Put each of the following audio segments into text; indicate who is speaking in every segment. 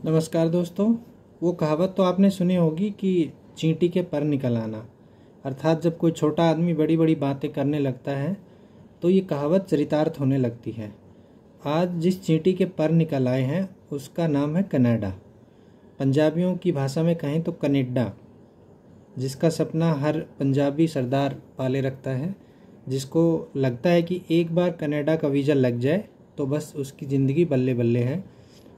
Speaker 1: नमस्कार दोस्तों। वो कहावत तो आपने सुनी होगी कि चींटी के पर निकल आना, अर्थात जब कोई छोटा आदमी बड़ी बड़ी बातें करने लगता है तो ये कहावत चरितार्थ होने लगती है। आज जिस चींटी के पर निकल आए हैं उसका नाम है कनाडा। पंजाबियों की भाषा में कहें तो कनेडा, जिसका सपना हर पंजाबी सरदार पाले रखता है, जिसको लगता है कि एक बार कनाडा का वीज़ा लग जाए तो बस उसकी ज़िंदगी बल्ले बल्ले है।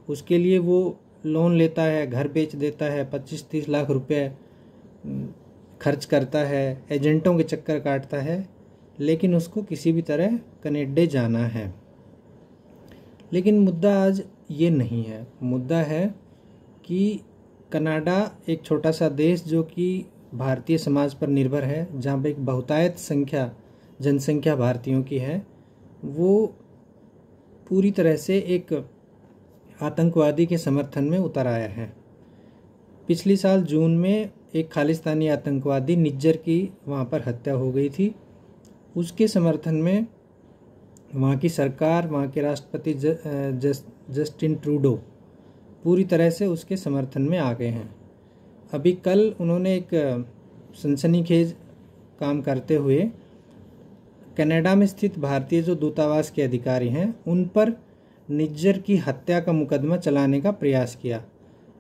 Speaker 1: उसके लिए वो लोन लेता है, घर बेच देता है, 25-30 लाख रुपए खर्च करता है, एजेंटों के चक्कर काटता है, लेकिन उसको किसी भी तरह कनाडा जाना है। लेकिन मुद्दा आज ये नहीं है। मुद्दा है कि कनाडा एक छोटा सा देश जो कि भारतीय समाज पर निर्भर है, जहाँ पे एक बहुतायत जनसंख्या भारतीयों की है, वो पूरी तरह से एक आतंकवादी के समर्थन में उतर आया है। पिछली साल जून में एक खालिस्तानी आतंकवादी निज्जर की वहाँ पर हत्या हो गई थी। उसके समर्थन में वहाँ की सरकार, वहाँ के राष्ट्रपति जस्टिन ट्रूडो पूरी तरह से उसके समर्थन में आ गए हैं। अभी कल उन्होंने एक सनसनीखेज काम करते हुए कनाडा में स्थित भारतीय जो दूतावास के अधिकारी हैं उन पर निज्जर की हत्या का मुकदमा चलाने का प्रयास किया।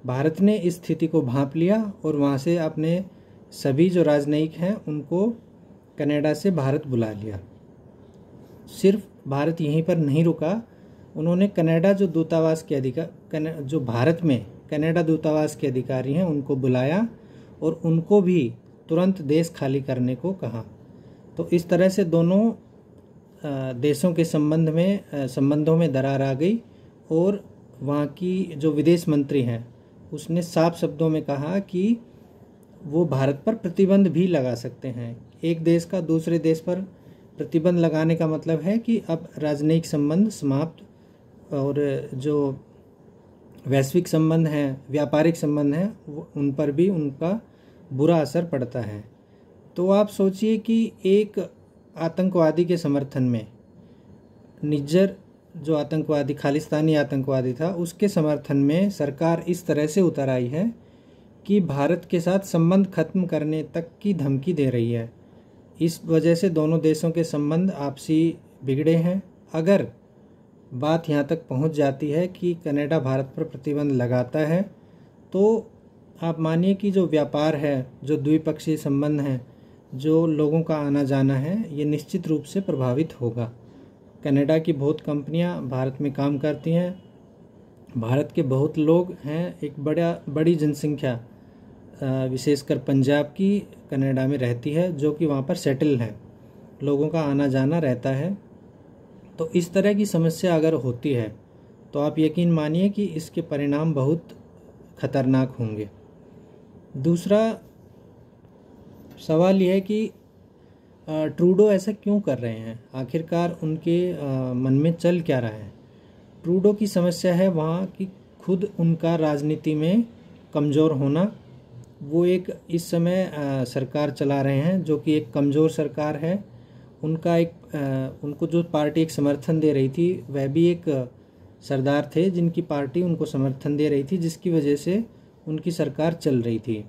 Speaker 1: भारत ने इस स्थिति को भांप लिया और वहाँ से अपने सभी जो राजनयिक हैं उनको कनाडा से भारत बुला लिया। सिर्फ भारत यहीं पर नहीं रुका, उन्होंने कनाडा जो दूतावास के जो भारत में कनाडा दूतावास के अधिकारी हैं उनको बुलाया और उनको भी तुरंत देश खाली करने को कहा। तो इस तरह से दोनों देशों के संबंधों में दरार आ गई और वहाँ की जो विदेश मंत्री हैं उसने साफ शब्दों में कहा कि वो भारत पर प्रतिबंध भी लगा सकते हैं। एक देश का दूसरे देश पर प्रतिबंध लगाने का मतलब है कि अब राजनयिक संबंध समाप्त और जो वैश्विक संबंध हैं, व्यापारिक संबंध हैं, उन पर भी उनका बुरा असर पड़ता है। तो आप सोचिए कि एक आतंकवादी के समर्थन में निज्जर जो आतंकवादी खालिस्तानी आतंकवादी था उसके समर्थन में सरकार इस तरह से उतर आई है कि भारत के साथ संबंध खत्म करने तक की धमकी दे रही है। इस वजह से दोनों देशों के संबंध आपसी बिगड़े हैं। अगर बात यहाँ तक पहुँच जाती है कि कनाडा भारत पर प्रतिबंध लगाता है तो आप मानिए कि जो व्यापार है, जो द्विपक्षीय संबंध हैं, जो लोगों का आना जाना है, ये निश्चित रूप से प्रभावित होगा। कनाडा की बहुत कंपनियां भारत में काम करती हैं, भारत के बहुत लोग हैं, एक बड़ी जनसंख्या विशेषकर पंजाब की कनाडा में रहती है, जो कि वहाँ पर सेटल हैं, लोगों का आना जाना रहता है। तो इस तरह की समस्या अगर होती है तो आप यकीन मानिए कि इसके परिणाम बहुत खतरनाक होंगे। दूसरा सवाल यह है कि ट्रूडो ऐसा क्यों कर रहे हैं, आखिरकार उनके मन में चल क्या रहा है। ट्रूडो की समस्या है वहाँ की खुद उनका राजनीति में कमज़ोर होना। वो एक इस समय सरकार चला रहे हैं जो कि एक कमज़ोर सरकार है। उनको जो पार्टी एक समर्थन दे रही थी वह भी एक सरदार थे जिनकी पार्टी उनको समर्थन दे रही थी, जिसकी वजह से उनकी सरकार चल रही थी।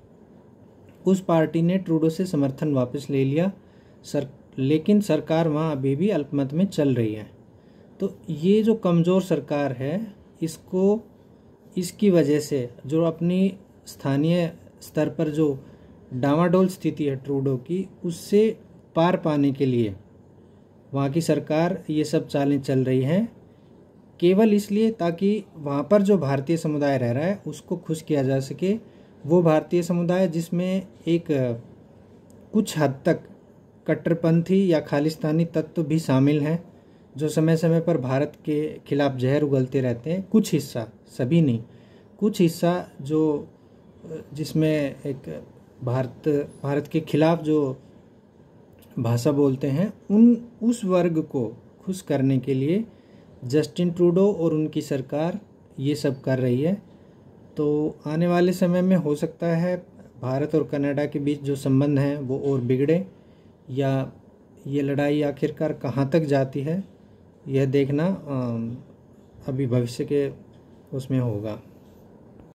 Speaker 1: उस पार्टी ने ट्रूडो से समर्थन वापस ले लिया, लेकिन सरकार वहाँ अभी भी अल्पमत में चल रही है। तो ये जो कमज़ोर सरकार है इसकी वजह से जो अपनी स्थानीय स्तर पर जो डामाडोल स्थिति है ट्रूडो की, उससे पार पाने के लिए वहाँ की सरकार ये सब चालें चल रही हैं, केवल इसलिए ताकि वहाँ पर जो भारतीय समुदाय रह रहा है उसको खुश किया जा सके। वो भारतीय समुदाय जिसमें एक कुछ हद तक कट्टरपंथी या खालिस्तानी तत्व भी शामिल हैं, जो समय समय पर भारत के खिलाफ जहर उगलते रहते हैं। कुछ हिस्सा, सभी नहीं, कुछ हिस्सा जो जिसमें एक भारत के खिलाफ जो भाषा बोलते हैं, उस वर्ग को खुश करने के लिए जस्टिन ट्रूडो और उनकी सरकार ये सब कर रही है। तो आने वाले समय में हो सकता है भारत और कनाडा के बीच जो संबंध हैं वो और बिगड़े, या ये लड़ाई आखिरकार कहाँ तक जाती है यह देखना अभी भविष्य के उसमें होगा।